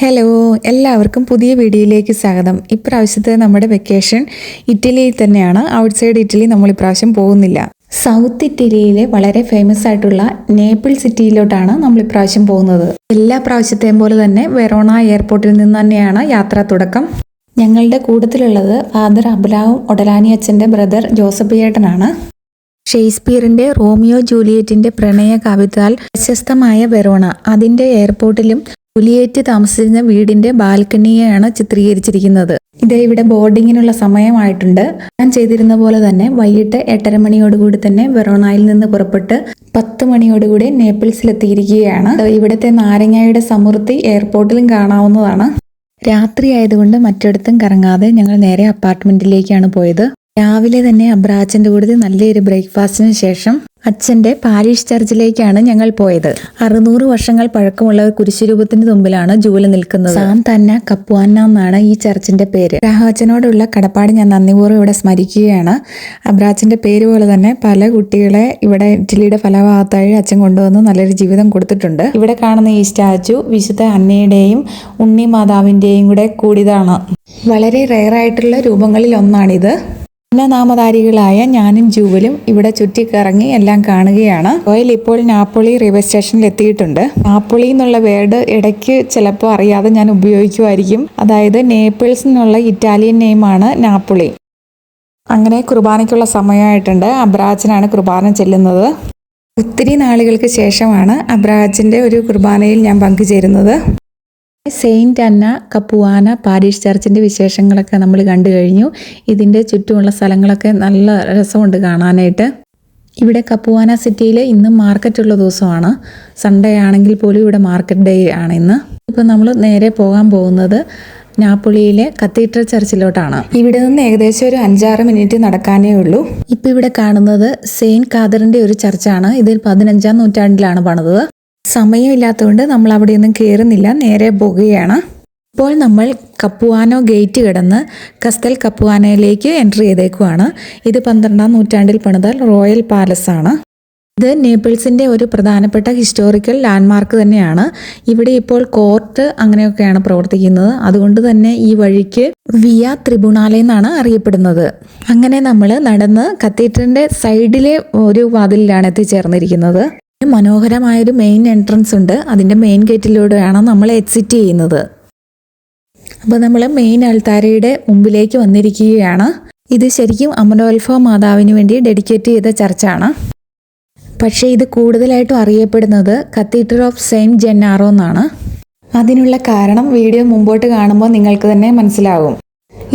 Hello, എല്ലാവർക്കും പുതിയ വീഡിയോയിലേക്ക് സ്വാഗതം. ഇപ്രാവശ്യത്തെ നമ്മുടെ വെക്കേഷൻ ഇറ്റലിയിൽ തന്നെയാണ്. ഔട്ട്സൈഡ് ഇറ്റലി നമ്മൾ ഇപ്രാവശ്യം പോകുന്നില്ല. സൗത്ത് ഇറ്റലിയിലെ വളരെ ഫേമസ് ആയിട്ടുള്ള നേപ്പിൾ സിറ്റിയിലോട്ടാണ് നമ്മൾ ഇപ്രാവശ്യം പോകുന്നത്. എല്ലാ പ്രാവശ്യത്തെയും പോലെ തന്നെ വെറോണ എയർപോർട്ടിൽ നിന്ന് തന്നെയാണ് യാത്രാ തുടക്കം. ഞങ്ങളുടെ കൂട്ടത്തിലുള്ളത് ഫാദർ അബ്രഹാം ഒഡലാനി അച്ഛൻ്റെ ബ്രദർ ജോസഫ് ഏട്ടനാണ്. ഷേക്സ്പിയറിന്റെ റോമിയോ ജൂലിയറ്റിന്റെ പ്രണയ കവിതാൽ പ്രശസ്തമായ വെറോണ, അതിന്റെ എയർപോർട്ടിലും ജൂലിയറ്റ് താമസിച്ചിരുന്ന വീടിന്റെ ബാൽക്കണിയെയാണ് ചിത്രീകരിച്ചിരിക്കുന്നത്. ഇത് ഇവിടെ ബോർഡിങ്ങിനുള്ള സമയമായിട്ടുണ്ട്. ഞാൻ ചെയ്തിരുന്ന പോലെ തന്നെ വൈകിട്ട് 8:30 മണിയോടുകൂടി തന്നെ വെറോണയിൽ നിന്ന് പുറപ്പെട്ട് 10 മണിയോടുകൂടി നേപ്പിൾസിലെത്തിയിരിക്കുകയാണ്. ഇവിടുത്തെ നാരങ്ങയുടെ സമൃദ്ധി എയർപോർട്ടിലും കാണാവുന്നതാണ്. രാത്രി ആയതുകൊണ്ട് മറ്റിടത്തും കറങ്ങാതെ ഞങ്ങൾ നേരെ അപ്പാർട്ട്മെന്റിലേക്കാണ് പോയത്. രാവിലെ തന്നെ അബ്രാച്ചന്റെ കൂടെ നല്ലൊരു ബ്രേക്ക്ഫാസ്റ്റിന് ശേഷം അച്ഛന്റെ പാരിഷ് ചർച്ചിലേക്കാണ് ഞങ്ങൾ പോയത്. 600 വർഷങ്ങൾ പഴക്കമുള്ള ഒരു കുരിശുരൂപത്തിന് മുമ്പിലാണ് ജൂല നിൽക്കുന്നത്. സാന്താന്ന കപ്പുവാന എന്നാണ് ഈ ചർച്ചിന്റെ പേര്. അച്ഛനോടുള്ള കടപ്പാട് ഞാൻ നന്ദിപൂർവ്വം ഇവിടെ സ്മരിക്കുകയാണ്. അബ്രാച്ചന്റെ പേര് പോലെ തന്നെ പല കുട്ടികളെ ഇവിടെ ഇറ്റലിയുടെ പല ഭാഗത്തായി അച്ഛൻ കൊണ്ടുവന്ന് നല്ലൊരു ജീവിതം കൊടുത്തിട്ടുണ്ട്. ഇവിടെ കാണുന്ന ഈ സ്റ്റാച്ചു വിശുദ്ധ അന്നയുടെയും ഉണ്ണി മാതാവിന്റെയും കൂടെ കൂടിയതാണ്. വളരെ റെയറായിട്ടുള്ള രൂപങ്ങളിൽ ഒന്നാണിത്. നാമധാരികളായ ഞാനും ജൂവലും ഇവിടെ ചുറ്റിക്കറങ്ങി എല്ലാം കാണുകയാണ്. റോയൽ ഇപ്പോൾ നാപ്പോളി റെയിൽവേ സ്റ്റേഷനിൽ എത്തിയിട്ടുണ്ട്. നാപ്പോളി എന്നുള്ള വേർഡ് ഇടയ്ക്ക് ചിലപ്പോൾ അറിയാതെ ഞാൻ ഉപയോഗിക്കുമായിരിക്കും. അതായത് നേപ്പിൾസ് എന്നുള്ള ഇറ്റാലിയൻ നെയിമാണ് നാപ്പോളി. അങ്ങനെ കുർബാനയ്ക്കുള്ള സമയമായിട്ടുണ്ട്. അബ്രാച്ചനാണ് കുർബാന ചെല്ലുന്നത്. ഒത്തിരി നാളുകൾക്ക് ശേഷമാണ് അബ്രാച്ചൻ്റെ ഒരു കുർബാനയിൽ ഞാൻ പങ്കുചേരുന്നത്. സെയിൻറ്റ് അന്ന കപ്പുവാന പാരിഷ് ചർച്ചിൻ്റെ വിശേഷങ്ങളൊക്കെ നമ്മൾ കണ്ടു കഴിഞ്ഞു. ഇതിൻ്റെ ചുറ്റുമുള്ള സ്ഥലങ്ങളൊക്കെ നല്ല രസമുണ്ട് കാണാനായിട്ട്. ഇവിടെ കപ്പുവാന സിറ്റിയിൽ ഇന്ന് മാർക്കറ്റുള്ള ദിവസമാണ്. സൺഡേ ആണെങ്കിൽ പോലും ഇവിടെ മാർക്കറ്റ് ഡേ ആണ് ഇന്ന്. ഇപ്പോൾ നമ്മൾ നേരെ പോകാൻ പോകുന്നത് നാപ്പോളിയിലെ കത്തീഡ്രൽ ചർച്ചിലോട്ടാണ്. ഇവിടെ നിന്ന് ഏകദേശം ഒരു 5-6 മിനിറ്റ് നടക്കാനേ ഉള്ളൂ. ഇപ്പോൾ ഇവിടെ കാണുന്നത് സെയിൻറ്റ് കാതറിൻ്റെ ഒരു ചർച്ചാണ്. ഇതിൽ 15-ാം നൂറ്റാണ്ടിലാണ് പണിതത്. സമയമില്ലാത്തതുകൊണ്ട് നമ്മൾ അവിടെയൊന്നും കയറുന്നില്ല, നേരെ പോകുകയാണ്. ഇപ്പോൾ നമ്മൾ കപ്പുവാനോ ഗേറ്റ് കടന്ന് കസ്തൽ കപ്പുവാനയിലേക്ക് എൻട്രി ചെയ്തേക്കുവാണ്. ഇത് 12-ാം നൂറ്റാണ്ടിൽ പണിത റോയൽ പാലസ് ആണ്. ഇത് നേപ്പിൾസിൻ്റെ ഒരു പ്രധാനപ്പെട്ട ഹിസ്റ്റോറിക്കൽ ലാൻഡ്മാർക്ക് തന്നെയാണ്. ഇവിടെ ഇപ്പോൾ കോർട്ട് അങ്ങനെയൊക്കെയാണ് പ്രവർത്തിക്കുന്നത്. അതുകൊണ്ട് തന്നെ ഈ വഴിക്ക് വിയ ട്രിബ്യൂണാലെ എന്നാണ് അറിയപ്പെടുന്നത്. അങ്ങനെ നമ്മൾ നടന്ന് കത്തീഡ്രലിൻ്റെ സൈഡിലെ ഒരു വാതിലിലാണ് എത്തിച്ചേർന്നിരിക്കുന്നത്. മനോഹരമായൊരു മെയിൻ എൻട്രൻസ് ഉണ്ട്. അതിൻ്റെ മെയിൻ ഗേറ്റിലൂടെയാണ് നമ്മൾ എക്സിറ്റ് ചെയ്യുന്നത്. അപ്പോൾ നമ്മൾ മെയിൻ അൾത്താരയുടെ മുമ്പിലേക്ക് വന്നിരിക്കുകയാണ്. ഇത് ശരിക്കും അമലോത്ഭവ മാതാവിന് വേണ്ടി ഡെഡിക്കേറ്റ് ചെയ്ത ചർച്ചാണ്. പക്ഷേ ഇത് കൂടുതലായിട്ടും അറിയപ്പെടുന്നത് കത്തീഡ്രൽ ഓഫ് സെയിൻറ്റ് ജെന്നാറോ എന്നാണ്. അതിനുള്ള കാരണം വീഡിയോ മുമ്പോട്ട് കാണുമ്പോൾ നിങ്ങൾക്ക് തന്നെ മനസ്സിലാകും.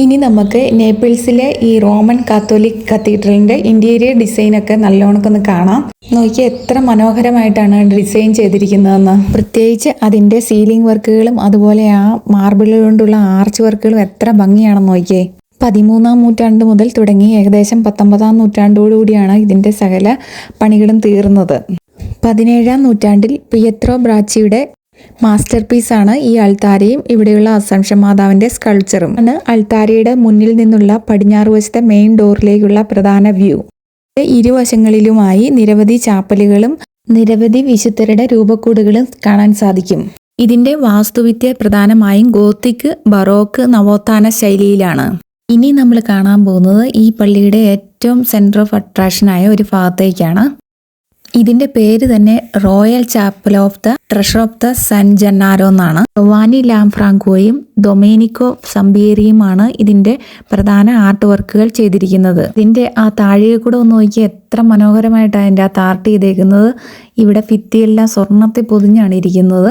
ഇനി നമുക്ക് നേപ്പിൾസിലെ ഈ റോമൻ കാത്തോലിക് കത്തീഡ്രലിൻ്റെ ഇൻറ്റീരിയർ ഡിസൈനൊക്കെ നല്ലോണക്കൊന്ന് കാണാം. നോക്കി എത്ര മനോഹരമായിട്ടാണ് ഡിസൈൻ ചെയ്തിരിക്കുന്നതെന്ന്. പ്രത്യേകിച്ച് അതിൻ്റെ സീലിംഗ് വർക്കുകളും അതുപോലെ ആ മാർബിൾ കൊണ്ടുള്ള ആർച്ച് വർക്കുകളും എത്ര ഭംഗിയാണെന്ന് നോക്കിയേ. 13-ാം നൂറ്റാണ്ട് മുതൽ തുടങ്ങി ഏകദേശം 19-ാം നൂറ്റാണ്ടോടുകൂടിയാണ് ഇതിൻ്റെ സകല പണികളും തീർന്നത്. 17-ാം നൂറ്റാണ്ടിൽ പിയത്രോ ബ്രാച്ചിയുടെ മാസ്റ്റർ പീസാണ് ഈ അൾത്താരയും ഇവിടെയുള്ള അസംഷൻ മാതാവിൻ്റെ സ്കൾച്ചറും. ആണ് അൾത്താരയുടെ മുന്നിൽ നിന്നുള്ള പടിഞ്ഞാറ് വശത്തെ മെയിൻ ഡോറിലേക്കുള്ള പ്രധാന വ്യൂ. ഇരുവശങ്ങളിലുമായി നിരവധി ചാപ്പലുകളും നിരവധി വിശുദ്ധരുടെ രൂപക്കൂടുകളും കാണാൻ സാധിക്കും. ഇതിൻ്റെ വാസ്തുവിദ്യ പ്രധാനമായും ഗോത്തിക്, ബറോക്ക്, നവോത്ഥാന ശൈലിയിലാണ്. ഇനി നമ്മൾ കാണാൻ പോകുന്നത് ഈ പള്ളിയുടെ ഏറ്റവും സെൻറ്റർ ഓഫ് അട്രാക്ഷനായ ഒരു ഭാഗത്തേക്കാണ്. ഇതിന്റെ പേര് തന്നെ royal chapel of the treasure of the San Gennaro എന്നാണ്. ജോവാനി ലാംഫ്രാങ്കോയും ഡൊമേനിക്കോ സംബിയേരിയുമാണ് ഇതിന്റെ പ്രധാന ആർട്ട് വർക്കുകൾ ചെയ്തിരിക്കുന്നത്. ഇതിന്റെ ആ താഴിക കൂടെ ഒന്ന് നോക്കിയാൽ എത്ര മനോഹരമായിട്ടാണ് അതിൻ്റെ ആ ആർട്ട് ചെയ്തേക്കുന്നത്. ഇവിടെ ഭിത്തിയെല്ലാം സ്വർണ്ണത്തിൽ പൊതിഞ്ഞാണ് ഇരിക്കുന്നത്.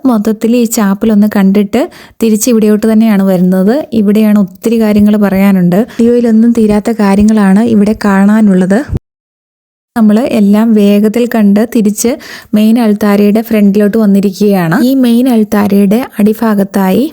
മൊത്തത്തിൽ ഈ ചാപ്പലൊന്ന് കണ്ടിട്ട് തിരിച്ച് ഇവിടെയോട്ട് തന്നെയാണ് വരുന്നത്. ഇവിടെയാണ് ഒത്തിരി കാര്യങ്ങൾ പറയാനുണ്ട്. വീഡിയോയിലൊന്നും തീരാത്ത കാര്യങ്ങളാണ് ഇവിടെ കാണാനുള്ളത്. നമ്മൾ എല്ലാം വേഗത്തിൽ കണ്ട് തിരിച്ച് മെയിൻ അൾത്താരയുടെ ഫ്രണ്ടിലോട്ട് വന്നിരിക്കുകയാണ്. ഈ മെയിൻ അൾത്താരയുടെ അടിഭാഗത്തായി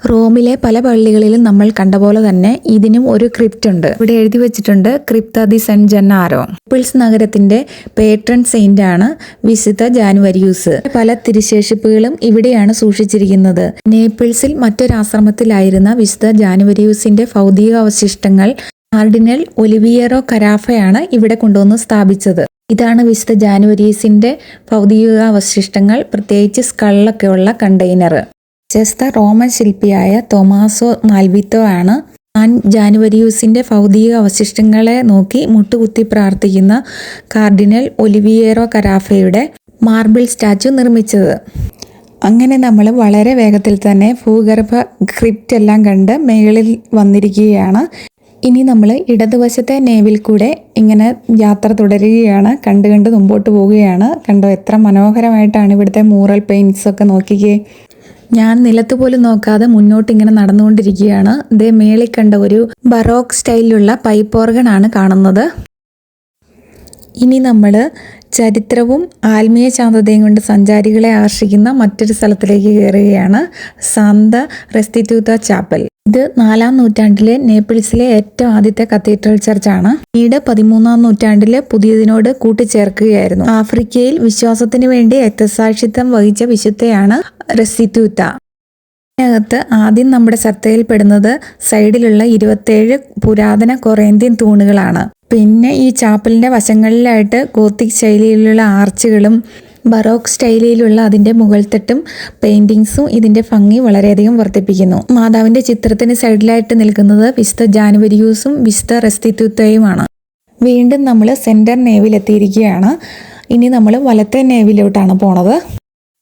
റോമിലെ പല പള്ളികളിലും നമ്മൾ കണ്ട പോലെ തന്നെ ഇതിനും ഒരു ക്രിപ്റ്റ് ഉണ്ട്. ഇവിടെ എഴുതി വെച്ചിട്ടുണ്ട് ക്രിപ്ത ദി സെൻ ജെന്നാരോ. നേപ്പിൾസ് നഗരത്തിന്റെ പേട്രൺ സെയിന്റ് ആണ് വിശുദ്ധ ജാനുവരിയൂസ്. പല തിരുശേഷിപ്പുകളും ഇവിടെയാണ് സൂക്ഷിച്ചിരിക്കുന്നത്. നേപ്പിൾസിൽ മറ്റൊരാശ്രമത്തിലായിരുന്ന വിശുദ്ധ ജാനുവരിയൂസിന്റെ ഭൗതിക അവശിഷ്ടങ്ങൾ കാർഡിനൽ ഒലിവിയറോ കരാഫയാണ് ഇവിടെ കൊണ്ടുവന്ന് സ്ഥാപിച്ചത്. ഇതാണ് വിശുദ്ധ ജാനുവരീസിന്റെ ഭൗതിക അവശിഷ്ടങ്ങൾ, പ്രത്യേകിച്ച് സ്കള്ളൊക്കെയുള്ള കണ്ടെയ്നർ. പ്രശസ്ത റോമൻ ശില്പിയായ തോമാസോ മാൽവിത്തോ ആണ് ജാനുവരിയൂസിന്റെ ഭൗതിക അവശിഷ്ടങ്ങളെ നോക്കി മുട്ടുകുത്തി പ്രാർത്ഥിക്കുന്ന കാർഡിനൽ ഒലിവിയേറോ കരാഫയുടെ മാർബിൾ സ്റ്റാച്ചു നിർമ്മിച്ചത്. അങ്ങനെ നമ്മൾ വളരെ വേഗത്തിൽ തന്നെ ഭൂഗർഭ ക്രിപ്റ്റ് എല്ലാം കണ്ട് മേളിൽ വന്നിരിക്കുകയാണ്. ഇനി നമ്മൾ ഇടതുവശത്തെ നേവിൽ കൂടെ ഇങ്ങനെ യാത്ര തുടരുകയാണ്. കണ്ട് മുമ്പോട്ട് പോവുകയാണ്. കണ്ടോ, എത്ര മനോഹരമായിട്ടാണ് ഇവിടുത്തെ മൂറൽ പെയിൻറ്റ്സ് ഒക്കെ. നോക്കിക്കേ, ഞാൻ നിലത്ത് പോലും നോക്കാതെ മുന്നോട്ട് ഇങ്ങനെ നടന്നുകൊണ്ടിരിക്കുകയാണ്. ഇതേ മേളിൽ കണ്ട ഒരു ബറോക്ക് സ്റ്റൈലിലുള്ള പൈപ്പ് ഓർഗൺ ആണ് കാണുന്നത്. ഇനി നമ്മൾ ചരിത്രവും ആത്മീയ ശാന്തതയും കൊണ്ട് സഞ്ചാരികളെ ആകർഷിക്കുന്ന മറ്റൊരു സ്ഥലത്തിലേക്ക് കയറുകയാണ്. Santa Restituta chapel. ഇത് 4-ാം നൂറ്റാണ്ടിലെ നേപ്പിൾസിലെ ഏറ്റവും ആദ്യത്തെ കത്തീഡ്രൽ ചർച്ചാണ്. പിന്നീട് 13-ാം നൂറ്റാണ്ടിൽ പുതിയതിനോട് കൂട്ടിച്ചേർക്കുകയായിരുന്നു. ആഫ്രിക്കയിൽ വിശ്വാസത്തിന് വേണ്ടി രക്തസാക്ഷിത്വം വഹിച്ച വിശുദ്ധയാണ് റെസ്റ്റിറ്റ്യൂത്ത. ഇതിനകത്ത് ആദ്യം നമ്മുടെ ശ്രദ്ധയിൽപ്പെടുന്നത് സൈഡിലുള്ള 27 പുരാതന കൊറിന്ത്യൻ തൂണുകളാണ്. പിന്നെ ഈ ചാപ്പലിന്റെ വശങ്ങളിലായിട്ട് ഗോത്തിക് ശൈലിയിലുള്ള ആർച്ചുകളും ബറോക്ക് സ്റ്റൈലിലുള്ള അതിന്റെ മുകൾത്തട്ടും പെയിന്റിങ്സും ഇതിന്റെ ഭംഗി വളരെയധികം വർദ്ധിപ്പിക്കുന്നു. മാതാവിന്റെ ചിത്രത്തിന് സൈഡിലായിട്ട് നിൽക്കുന്നത് വിശുദ്ധ ജാനുവരിയൂസും വിശുദ്ധ റെസ്റ്റിറ്റ്യൂത്തയുമാണ്. വീണ്ടും നമ്മൾ സെന്റർ നേവിലെത്തിയിരിക്കുകയാണ്. ഇനി നമ്മൾ വലത്തെ നേവിലോട്ടാണ് പോണത്.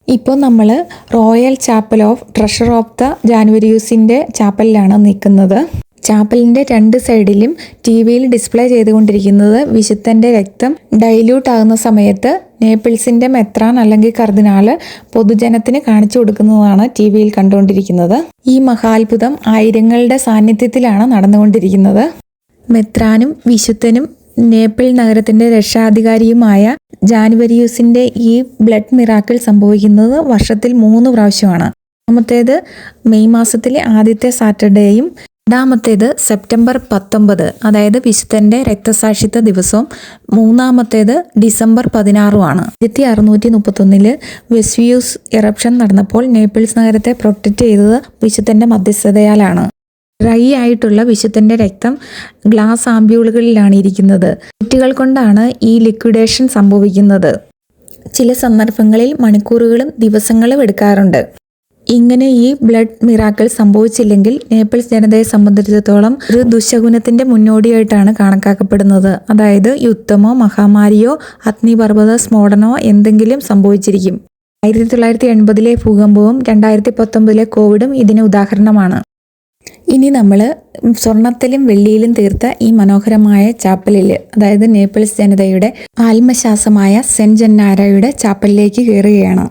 ഇപ്പോൾ നമ്മൾ royal chapel of treasure of the ജാനുവരിയൂസിന്റെ ചാപ്പലിലാണ് നിൽക്കുന്നത്. ചാപ്പലിന്റെ 2 സൈഡിലും ടിവിയിൽ ഡിസ്പ്ലേ ചെയ്തുകൊണ്ടിരിക്കുന്നത് വിശുദ്ധന്റെ രക്തം ഡൈല്യൂട്ട് ആകുന്ന സമയത്ത് നേപ്പിൾസിന്റെ മെത്രാൻ അല്ലെങ്കിൽ കർദിനാള് പൊതുജനത്തിന് കാണിച്ചു കൊടുക്കുന്നതാണ് ടിവിയിൽ കണ്ടുകൊണ്ടിരിക്കുന്നത്. ഈ മഹാത്ഭുതം ആയിരങ്ങളുടെ സാന്നിധ്യത്തിലാണ് നടന്നുകൊണ്ടിരിക്കുന്നത്. മെത്രാനും വിശുദ്ധനും നേപ്പിൾ നഗരത്തിന്റെ രക്ഷാധികാരിയുമായ ജാനുവരിയൂസിന്റെ ഈ ബ്ലഡ് മിറാക്കിൾ സംഭവിക്കുന്നത് വർഷത്തിൽ 3 പ്രാവശ്യമാണ്. ഒന്നാമത്തേത് മെയ് മാസത്തിലെ ആദ്യത്തെ സാറ്റർഡേയും രണ്ടാമത്തേത് സെപ്റ്റംബർ 19, അതായത് വിശുദ്ധന്റെ രക്തസാക്ഷിത്വ ദിവസവും, മൂന്നാമത്തേത് ഡിസംബർ 16 1631 വെസ്യൂസ് ഇറപ്ഷൻ നടന്നപ്പോൾ നേപ്പിൾസ് നഗരത്തെ പ്രൊട്ടക്റ്റ് ചെയ്തത് വിശുദ്ധന്റെ മധ്യസ്ഥതയാലാണ്. ഡ്രൈ ആയിട്ടുള്ള വിശുദ്ധന്റെ രക്തം ഗ്ലാസ് ആംബ്യൂളുകളിലാണ് ഇരിക്കുന്നത്. കുറ്റികൾ കൊണ്ടാണ് ഈ ലിക്വിഡേഷൻ സംഭവിക്കുന്നത്. ചില സന്ദർഭങ്ങളിൽ മണിക്കൂറുകളും ദിവസങ്ങളും എടുക്കാറുണ്ട്. ഇങ്ങനെ ഈ ബ്ലഡ് മിറാക്കിൾ സംഭവിച്ചില്ലെങ്കിൽ നേപ്പിൾസ് ജനതയെ സംബന്ധിച്ചിടത്തോളം ഒരു ദുശകുനത്തിന്റെ മുന്നോടിയായിട്ടാണ് കണക്കാക്കപ്പെടുന്നത്. അതായത് യുദ്ധമോ മഹാമാരിയോ അഗ്നിപർവ്വത സ്ഫോടനമോ എന്തെങ്കിലും സംഭവിച്ചിരിക്കും. 1980 ഭൂകമ്പവും 2019 കോവിഡും ഇതിന് ഉദാഹരണമാണ്. ഇനി നമ്മൾ സ്വർണത്തിലും വെള്ളിയിലും തീർത്ത ഈ മനോഹരമായ ചാപ്പലിൽ, അതായത് നേപ്പിൾസ് ജനതയുടെ ആത്മശ്വാസമായ സെന്റ് ജന്നാരയുടെ ചാപ്പലിലേക്ക് കയറുകയാണ്.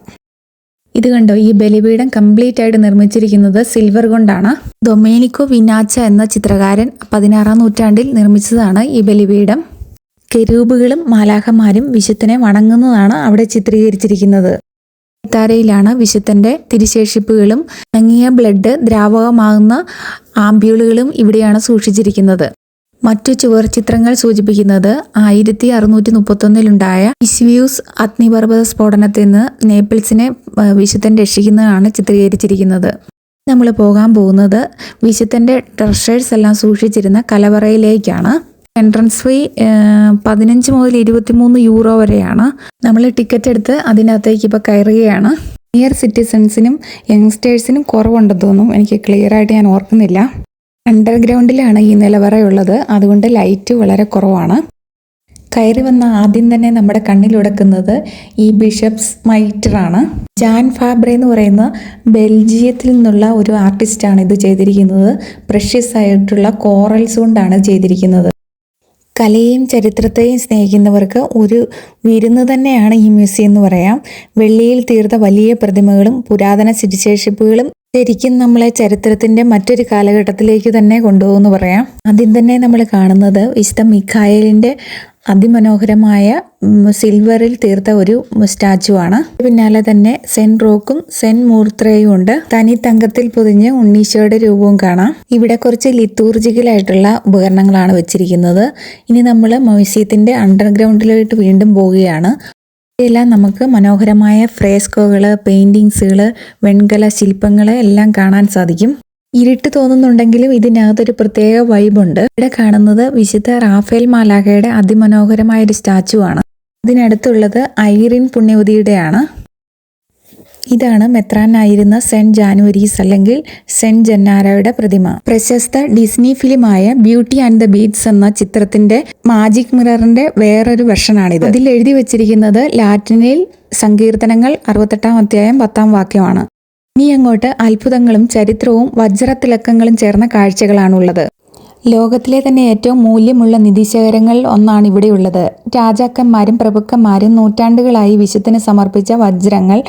ഇത് കണ്ടോ, ഈ ബലിപീഠം കംപ്ലീറ്റ് ആയിട്ട് നിർമ്മിച്ചിരിക്കുന്നത് സിൽവർ കൊണ്ടാണ്. ഡൊമേനിക്കോ വിനാച്ച എന്ന ചിത്രകാരൻ 16-ാം നൂറ്റാണ്ടിൽ നിർമ്മിച്ചതാണ് ഈ ബലിപീഠം. കെരൂബുകളും മാലാഖമാരും വിശുദ്ധനെ വണങ്ങുന്നതാണ് അവിടെ ചിത്രീകരിച്ചിരിക്കുന്നത്. താരയിലാണ് വിശുദ്ധന്റെ തിരുശേഷിപ്പുകളും ഉണങ്ങിയ ബ്ലഡ് ദ്രാവകമാകുന്ന ആംബ്യൂളുകളും ഇവിടെയാണ് സൂക്ഷിച്ചിരിക്കുന്നത്. മറ്റു ചുവർ ചിത്രങ്ങൾ സൂചിപ്പിക്കുന്നത് 1631 വെസ്യൂസ് അഗ്നിപർവ്വത സ്ഫോടനത്തിൽ നിന്ന് നേപ്പിൾസിനെ വിശുദ്ധൻ രക്ഷിക്കുന്നതാണ് ചിത്രീകരിച്ചിരിക്കുന്നത്. നമ്മൾ പോകാൻ പോകുന്നത് വിശുദ്ധന്റെ ട്രഷേഴ്സ് എല്ലാം സൂക്ഷിച്ചിരുന്ന കലവറയിലേക്കാണ്. എൻട്രൻസ് ഫീ 15 മുതൽ 23 യൂറോ വരെയാണ്. നമ്മൾ ടിക്കറ്റ് എടുത്ത് അതിനകത്തേക്ക് ഇപ്പോൾ കയറുകയാണ്. സീനിയർ സിറ്റിസൺസിനും യങ്സ്റ്റേഴ്സിനും കുറവുണ്ടെന്ന് തോന്നും. എനിക്ക് ക്ലിയർ ആയിട്ട് ഞാൻ ഓർക്കുന്നില്ല. അണ്ടർഗ്രൗണ്ടിലാണ് ഈ നിലവറയുള്ളത്, അതുകൊണ്ട് ലൈറ്റ് വളരെ കുറവാണ്. കയറി വന്ന ആദ്യം തന്നെ നമ്മുടെ കണ്ണിലുടക്കുന്നത് ഈ ബിഷപ്സ് മൈറ്ററാണ്. ജാൻ ഫാബ്രെ എന്ന് പറയുന്ന ബെൽജിയത്തിൽ നിന്നുള്ള ഒരു ആർട്ടിസ്റ്റാണ് ഇത് ചെയ്തിരിക്കുന്നത്. പ്രഷ്യസ് ആയിട്ടുള്ള കോറൽസ് കൊണ്ടാണ് ചെയ്തിരിക്കുന്നത്. കലയെയും ചരിത്രത്തെയും സ്നേഹിക്കുന്നവർക്ക് ഒരു വിരുന്ന് തന്നെയാണ് ഈ മ്യൂസിയം എന്ന് പറയാം. വെള്ളിയിൽ തീർത്ത വലിയ പ്രതിമകളും പുരാതന സിരിശേഷിപ്പുകളും ശരിക്കും നമ്മളെ ചരിത്രത്തിന്റെ മറ്റൊരു കാലഘട്ടത്തിലേക്ക് തന്നെ കൊണ്ടുപോകുമെന്ന് പറയാം. ആദ്യം തന്നെ നമ്മൾ കാണുന്നത് വിശുദ്ധ മിഖായേലിന്റെ അതിമനോഹരമായ സിൽവറിൽ തീർത്ത ഒരു സ്റ്റാച്ചു ആണ്. പിന്നാലെ തന്നെ സെന്റ് റോക്കും സെന്റ് മൂർത്രയും ഉണ്ട്. തനി തങ്കത്തിൽ പൊതിഞ്ഞ് ഉണ്ണീശോയുടെ രൂപവും കാണാം. ഇവിടെ കുറച്ച് ലിത്തൂർജിക്കലായിട്ടുള്ള ഉപകരണങ്ങളാണ് വെച്ചിരിക്കുന്നത്. ഇനി നമ്മൾ മ്യൂസിയത്തിന്റെ അണ്ടർഗ്രൗണ്ടിലോട്ട് വീണ്ടും പോവുകയാണ്. ഇതെല്ലാം നമുക്ക് മനോഹരമായ ഫ്രേസ്കോകള്, പെയിന്റിങ്സുകള്, വെൺകല ശില്പങ്ങള് എല്ലാം കാണാൻ സാധിക്കും. ഇരുട്ട് തോന്നുന്നുണ്ടെങ്കിലും ഇതിനകത്തൊരു പ്രത്യേക വൈബുണ്ട്. ഇവിടെ കാണുന്നത് വിശുദ്ധ റാഫേൽ മാലാഖയുടെ അതിമനോഹരമായ ഒരു സ്റ്റാച്ചു ആണ്. ഇതിനടുത്തുള്ളത് ഐറിൻ പുണ്യവതിയുടെയാണ്. ഇതാണ് മെത്രാനായിരുന്ന സെന്റ് ജാനുവരീസ് അല്ലെങ്കിൽ സെന്റ് ജന്നാരയുടെ പ്രതിമ. പ്രശസ്ത ഡിസ്നി ഫിലിമായ ബ്യൂട്ടി ആൻഡ് ദ ബീറ്റ്സ് എന്ന ചിത്രത്തിന്റെ മാജിക് മിററിന്റെ വേറൊരു വെർഷനാണിത്. ഇതിൽ എഴുതി വെച്ചിരിക്കുന്നത് ലാറ്റിനിൽ സങ്കീർത്തനങ്ങൾ 68-ാം അധ്യായം 10-ാം വാക്യമാണ്. ഇനി അങ്ങോട്ട് അത്ഭുതങ്ങളും ചരിത്രവും വജ്രത്തിളക്കങ്ങളും ചേർന്ന കാഴ്ചകളാണുള്ളത്. ലോകത്തിലെ തന്നെ ഏറ്റവും മൂല്യമുള്ള നിധിശേഖരങ്ങൾ ഒന്നാണ് ഇവിടെയുള്ളത്. രാജാക്കന്മാരും പ്രഭുക്കന്മാരും നൂറ്റാണ്ടുകളായി വിശുദ്ധന് സമർപ്പിച്ച വജ്രങ്ങൾ,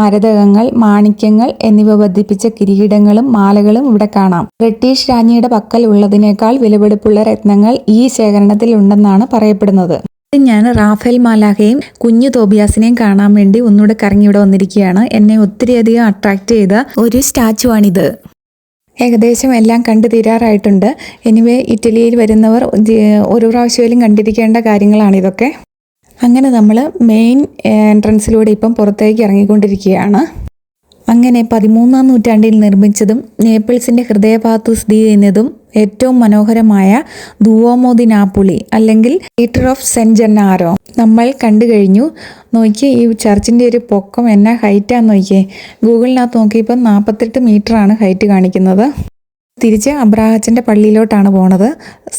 മരതകങ്ങൾ, മാണിക്യങ്ങൾ എന്നിവ ബന്ധിപ്പിച്ച കിരീടങ്ങളും മാലകളും ഇവിടെ കാണാം. ബ്രിട്ടീഷ് രാജ്ഞിയുടെ പക്കൽ ഉള്ളതിനേക്കാൾ വിലപിടിപ്പുള്ള രത്നങ്ങൾ ഈ ശേഖരണത്തിൽ ഉണ്ടെന്നാണ് പറയപ്പെടുന്നത്. ഞാൻ റാഫേൽ മാലാഖയും കുഞ്ഞു തോബിയാസിനെയും കാണാൻ വേണ്ടി ഒന്നുകൂടെ കറങ്ങി ഇവിടെ വന്നിരിക്കുകയാണ്. എന്നെ ഒത്തിരിയധികം അട്രാക്ട് ചെയ്ത ഒരു സ്റ്റാച്ചു ആണിത്. ഏകദേശം എല്ലാം കണ്ടു തീരാറായിട്ടുണ്ട്. എനിവേ ഇറ്റലിയിൽ വരുന്നവർ ഒരു പ്രാവശ്യമെങ്കിലും കണ്ടിരിക്കേണ്ട കാര്യങ്ങളാണിതൊക്കെ. അങ്ങനെ നമ്മൾ മെയിൻ എൻട്രൻസിലൂടെ ഇപ്പം പുറത്തേക്ക് ഇറങ്ങിക്കൊണ്ടിരിക്കുകയാണ്. അങ്ങനെ 13-ാം നൂറ്റാണ്ടിൽ നിർമ്മിച്ചതും നേപ്പിൾസിൻ്റെ ഹൃദയഭാഗത്ത് സ്ഥിതി ചെയ്യുന്നതും ഏറ്റവും മനോഹരമായ ദുവോമോ ദി നാപ്പോളി അല്ലെങ്കിൽ തിയേറ്റർ ഓഫ് സെന്റ് ജന്നാരോ നമ്മൾ കണ്ടു കഴിഞ്ഞു. നോക്കിയേ, ഈ ചർച്ചിൻ്റെ ഒരു പൊക്കം എന്നാ ഹൈറ്റാന്ന് നോക്കിയേ. ഗൂഗിളിനകത്ത് നോക്കിയപ്പോൾ 48 മീറ്ററാണ് ഹൈറ്റ് കാണിക്കുന്നത്. തിരിച്ച് അബ്രാഹച്ചൻ്റെ പള്ളിയിലോട്ടാണ് പോണത്,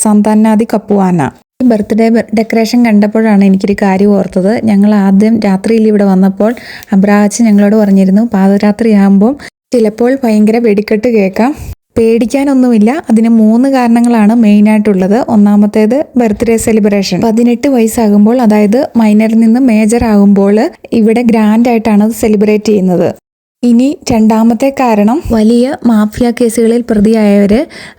സന്താനാദി കപ്പുവാന. ഈ ബർത്ത്ഡേ ഡെക്കറേഷൻ കണ്ടപ്പോഴാണ് എനിക്കൊരു കാര്യം ഓർത്തത്. ഞങ്ങൾ ആദ്യം രാത്രിയിൽ ഇവിടെ വന്നപ്പോൾ അബ്രാഹച്ചൻ ഞങ്ങളോട് പറഞ്ഞിരുന്നു, പാതിരാത്രി ആകുമ്പോൾ ചിലപ്പോൾ ഭയങ്കര വെടിക്കെട്ട് കേൾക്കാം. പേടിക്കാനൊന്നുമില്ല. അതിന് 3 കാരണങ്ങളാണ് മെയിനായിട്ടുള്ളത്. ഒന്നാമത്തേത് ബർത്ത്ഡേ സെലിബ്രേഷൻ. 18 വയസ്സാകുമ്പോൾ, അതായത് മൈനറിൽ നിന്ന് മേജർ ആകുമ്പോൾ ഇവിടെ ഗ്രാൻഡായിട്ടാണ് അത് സെലിബ്രേറ്റ് ചെയ്യുന്നത്. ഇനി രണ്ടാമത്തെ കാരണം, വലിയ മാഫിയ കേസുകളിൽ പ്രതിയായവര്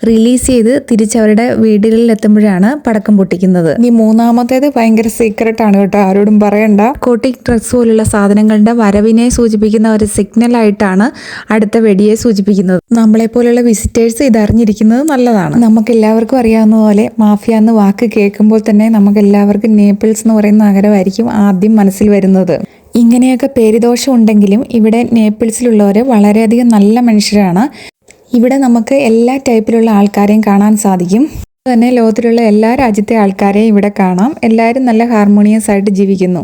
റിലീസ് ചെയ്ത് തിരിച്ചവരുടെ വീടുകളിൽ എത്തുമ്പോഴാണ് പടക്കം പൊട്ടിക്കുന്നത്. ഇനി മൂന്നാമത്തേത് ഭയങ്കര സീക്രട്ട് ആണ് കേട്ടോ, ആരോടും പറയണ്ട. കോട്ടിക് ഡ്രഗ്സ് പോലുള്ള സാധനങ്ങളുടെ വരവിനെ സൂചിപ്പിക്കുന്ന ഒരു സിഗ്നൽ ആയിട്ടാണ് അടുത്ത വെടിയെ സൂചിപ്പിക്കുന്നത്. നമ്മളെ പോലുള്ള വിസിറ്റേഴ്സ് ഇത് അറിഞ്ഞിരിക്കുന്നത് നല്ലതാണ്. നമുക്ക് എല്ലാവർക്കും അറിയാവുന്ന പോലെ മാഫിയ എന്ന വാക്ക് കേൾക്കുമ്പോൾ തന്നെ നമുക്ക് എല്ലാവർക്കും നേപ്പിൾസ് എന്ന് പറയുന്ന നഗരമായിരിക്കും ആദ്യം മനസ്സിൽ വരുന്നത്. ഇങ്ങനെയൊക്കെ പേരുദോഷം ഉണ്ടെങ്കിലും ഇവിടെ നേപ്പിൾസിലുള്ളവർ വളരെയധികം നല്ല മനുഷ്യരാണ്. ഇവിടെ നമുക്ക് എല്ലാ ടൈപ്പിലുള്ള ആൾക്കാരെയും കാണാൻ സാധിക്കും. തന്നെ ലോകത്തിലുള്ള എല്ലാ രാജ്യത്തെ ആൾക്കാരെയും ഇവിടെ കാണാം. എല്ലാവരും നല്ല ഹാർമോണിയസ് ആയിട്ട് ജീവിക്കുന്നു.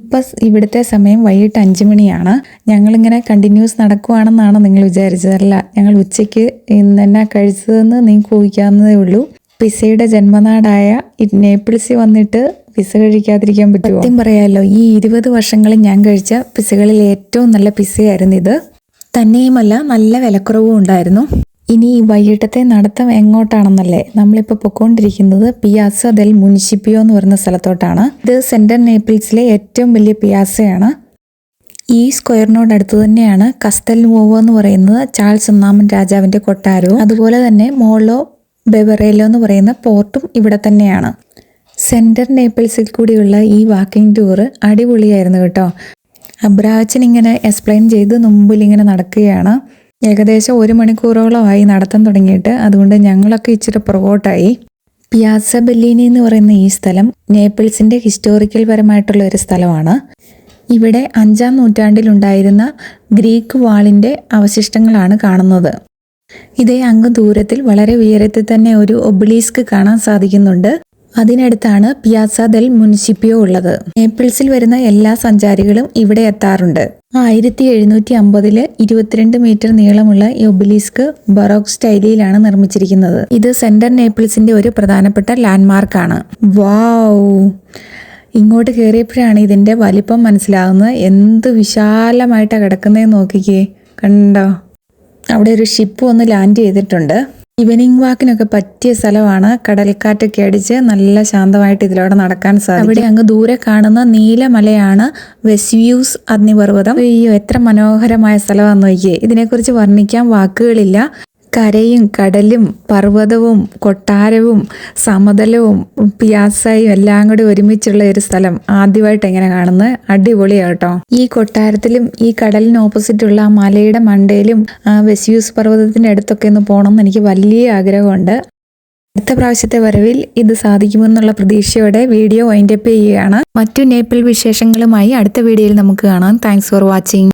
ഇപ്പം ഇവിടുത്തെ സമയം വൈകിട്ട് 5 മണിയാണ്. ഞങ്ങളിങ്ങനെ കണ്ടിന്യൂസ് നടക്കുവാണെന്നാണ് നിങ്ങൾ വിചാരിച്ചതല്ല. ഞങ്ങൾ ഉച്ചയ്ക്ക് ഇന്നെന്നാ കഴിച്ചതെന്ന് നിങ്ങൾക്ക് ഊഹിക്കാവുന്നതേ ഉള്ളൂ. പിസയുടെ ജന്മനാടായ നേപ്പിൾസിൽ വന്നിട്ട് പിസ കഴിക്കാതിരിക്കാൻ പറ്റുമോ? സത്യം പറയാമല്ലോ, ഈ 20 വർഷങ്ങളിൽ ഞാൻ കഴിച്ച പിസകളിൽ ഏറ്റവും നല്ല പിസയായിരുന്നു ഇത്. തന്നെയുമല്ല, നല്ല വിലക്കുറവും ഉണ്ടായിരുന്നു. ഇനി ഈ വൈകിട്ടത്തെ നടത്തം എങ്ങോട്ടാണെന്നല്ലേ? നമ്മളിപ്പോൾ പൊയ്ക്കൊണ്ടിരിക്കുന്നത് പിയാസ ദെൽ മുനിസിപ്പിയോ എന്ന് പറയുന്ന സ്ഥലത്തോട്ടാണ്. ഇത് സെൻട്രൽ നേപ്പിൾസിലെ ഏറ്റവും വലിയ പിയാസയാണ്. ഈ സ്ക്വയറിനോടടുത്ത് തന്നെയാണ് കസ്തൽ നുവോവോ എന്ന് പറയുന്നത് ചാൾസ് 1-ാമൻ രാജാവിൻ്റെ കൊട്ടാരവും, അതുപോലെ തന്നെ മോളോ ബെവറേലോ എന്ന് പറയുന്ന പോർട്ടും ഇവിടെ തന്നെയാണ്. സെൻട്രൽ നേപ്പിൾസിൽ കൂടിയുള്ള ഈ വാക്കിംഗ് ടൂർ അടിപൊളിയായിരുന്നു കേട്ടോ. അബ്രാഹച്ചൻ ഇങ്ങനെ എക്സ്പ്ലെയിൻ ചെയ്ത് മുമ്പിൽ ഇങ്ങനെ നടക്കുകയാണ്. ഏകദേശം 1 മണിക്കൂറോളമായി നടത്താൻ തുടങ്ങിയിട്ട്. അതുകൊണ്ട് ഞങ്ങളൊക്കെ ഇച്ചിരി പുറകോട്ടായി. പിയാസ ബെല്ലീനി എന്ന് പറയുന്ന ഈ സ്ഥലം നേപ്പിൾസിൻ്റെ ഹിസ്റ്റോറിക്കൽ പരമായിട്ടുള്ള ഒരു സ്ഥലമാണ്. ഇവിടെ 5-ാം നൂറ്റാണ്ടിലുണ്ടായിരുന്ന ഗ്രീക്ക് വാളിൻ്റെ അവശിഷ്ടങ്ങളാണ് കാണുന്നത്. ഇതേ അങ്ങ് ദൂരത്തിൽ വളരെ ഉയരത്തിൽ തന്നെ ഒരു ഒബിലിസ്ക് കാണാൻ സാധിക്കുന്നുണ്ട്. അതിനടുത്താണ് പിയാസ ദെൽ മുനിസിപ്പിയോ ഉള്ളത്. നേപ്പിൾസിൽ വരുന്ന എല്ലാ സഞ്ചാരികളും ഇവിടെ എത്താറുണ്ട്. 1750 22 മീറ്റർ നീളമുള്ള ഈ ഒബിലിസ്ക് ബറോക്ക് സ്റ്റൈലിലാണ് നിർമ്മിച്ചിരിക്കുന്നത്. ഇത് സെൻട്രൽ നേപ്പിൾസിന്റെ ഒരു പ്രധാനപ്പെട്ട ലാൻഡ്മാർക്കാണ്. വാവ്, ഇങ്ങോട്ട് കയറിയപ്പോഴാണ് ഇതിന്റെ വലിപ്പം മനസ്സിലാകുന്നത്. എന്ത് വിശാലമായിട്ടാണ് കിടക്കുന്നതെന്ന് നോക്കിക്കേ, കണ്ടോ? അവിടെ ഒരു ഷിപ്പ് വന്ന് ലാൻഡ് ചെയ്തിട്ടുണ്ട്. ഈവനിങ് വാക്കിനൊക്കെ പറ്റിയ സ്ഥലമാണ്. കടൽക്കാറ്റൊക്കെ അടിച്ച് നല്ല ശാന്തമായിട്ട് ഇതിലൂടെ നടക്കാൻ സാധിക്കും. അവിടെ അങ്ങ് ദൂരെ കാണുന്ന നീലമലയാണ് വെസ്യൂസ് അഗ്നിപർവ്വതം. അയ്യോ, എത്ര മനോഹരമായ സ്ഥലമാണെന്ന് നോക്കിയേ. ഇതിനെക്കുറിച്ച് വർണ്ണിക്കാൻ വാക്കുകളില്ല. കരയും കടലും പർവ്വതവും കൊട്ടാരവും സമതലവും പിയാസയും എല്ലാം കൂടി ഒരുമിച്ചുള്ള ഒരു സ്ഥലം ആദ്യമായിട്ട് എങ്ങനെ കാണുന്നത്? അടിപൊളിയാട്ടോ. ഈ കൊട്ടാരത്തിലും ഈ കടലിന് ഓപ്പോസിറ്റുള്ള ആ മലയുടെ മണ്ടയിലും ആ വെസ്യൂസ് പർവ്വതത്തിൻ്റെ അടുത്തൊക്കെ ഒന്ന് പോകണം എന്ന് എനിക്ക് വലിയ ആഗ്രഹമുണ്ട്. അടുത്ത പ്രാവശ്യത്തെ വരവിൽ ഇത് സാധിക്കുമെന്നുള്ള പ്രതീക്ഷയോടെ വീഡിയോ വൈൻഡപ്പ് ചെയ്യുകയാണ്. മറ്റു നേപ്പിൾ വിശേഷങ്ങളുമായി അടുത്ത വീഡിയോയിൽ നമുക്ക് കാണാം. Thanks for watching.